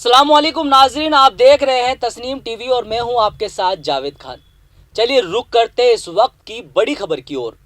अस्सलामुअलैकुम नाजरीन, आप देख रहे हैं तस्नीम टीवी और मैं हूं आपके साथ जावेद खान। चलिए रुक करते हैं इस वक्त की बड़ी खबर की ओर।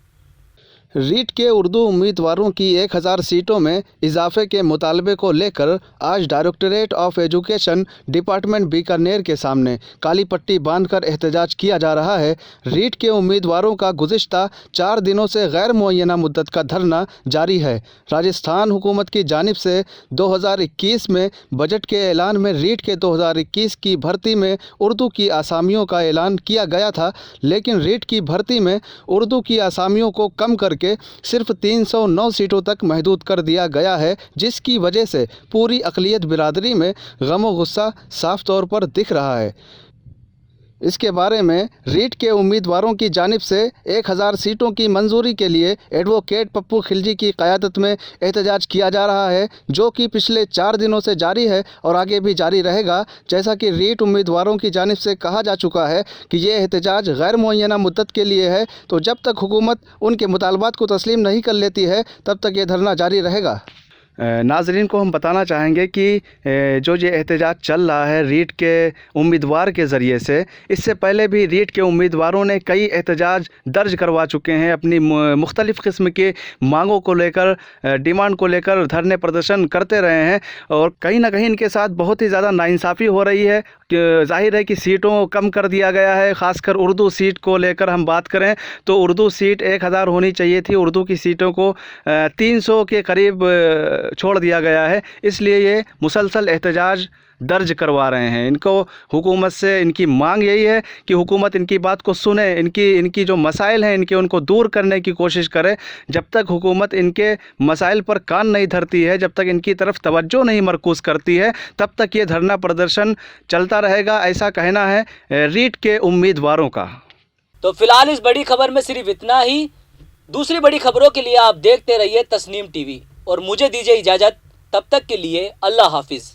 रीट के उर्दू उम्मीदवारों की 1000 सीटों में इजाफे के मुतालबे को लेकर आज directorate of education department Bikaner के सामने काली पट्टी बांधकर एहतजाज किया जा रहा है। रीट के उम्मीदवारों का गुज़िश्ता 4 दिनों से गैर मुअय्यना मुद्दत का धरना जारी है। राजस्थान हुकूमत की जानिब से 2021 में बजट के ऐलान में रीट के 2021 की भर्ती में उर्दू की आसामियों का ऐलान किया गया था, लेकिन रीट की भर्ती में उर्दू की आसामियों को कम करके सिर्फ 309 सीटों तक महदूद कर दिया गया है, जिसकी वजह से पूरी अक़लियत बिरादरी में गम व गुस्सा साफ तौर पर दिख रहा है। इसके बारे में रीट के उम्मीदवारों की जानिब से 1000 सीटों की मंजूरी के लिए एडवोकेट पप्पू खिलजी की क़यादत में एहतजाज किया जा रहा है, जो कि पिछले 4 दिनों से जारी है और आगे भी जारी रहेगा। जैसा कि रीट उम्मीदवारों की जानिब से कहा जा चुका है कि ये एहतजाज गैर मुअय्यना मुद्दत के लिए है, तो जब तक हुकूमत उनके मुतालबात को तस्लीम नहीं कर लेती है तब तक ये धरना जारी रहेगा। नाज़रीन को हम बताना चाहेंगे कि जो ये एहतजाज चल रहा है रीट के उम्मीदवार के ज़रिए से, इससे पहले भी रीट के उम्मीदवारों ने कई एहतजाज दर्ज करवा चुके हैं। अपनी मुख्तलिफ़ किस्म की मांगों को लेकर, डिमांड को लेकर धरने प्रदर्शन करते रहे हैं और कहीं ना कहीं इनके साथ बहुत ही ज़्यादा नाइंसाफ़ी हो रही है। जाहिर है कि सीटों को कम कर दिया गया है। ख़ासकर उर्दू सीट को लेकर हम बात करें तो उर्दू सीट 1000 होनी चाहिए थी, उर्दू की सीटों को 300 के करीब छोड़ दिया गया है। इसलिए ये मुसलसल एहतजाज दर्ज करवा रहे हैं। इनको हुकूमत से इनकी मांग यही है कि हुकूमत इनकी बात को सुने, इनकी जो मसाइल हैं उनको दूर करने की कोशिश करे। जब तक हुकूमत इनके मसाइल पर कान नहीं धरती है, जब तक इनकी तरफ तवज्जो नहीं मरकूज़ करती है, तब तक ये धरना प्रदर्शन चलता रहेगा, ऐसा कहना है रीट के उम्मीदवारों का। तो फिलहाल इस बड़ी खबर में सिर्फ इतना ही। दूसरी बड़ी खबरों के लिए आप देखते रहिए तस्नीम टीवी और मुझे दीजिए इजाज़त। तब तक के लिए अल्लाह हाफिज़।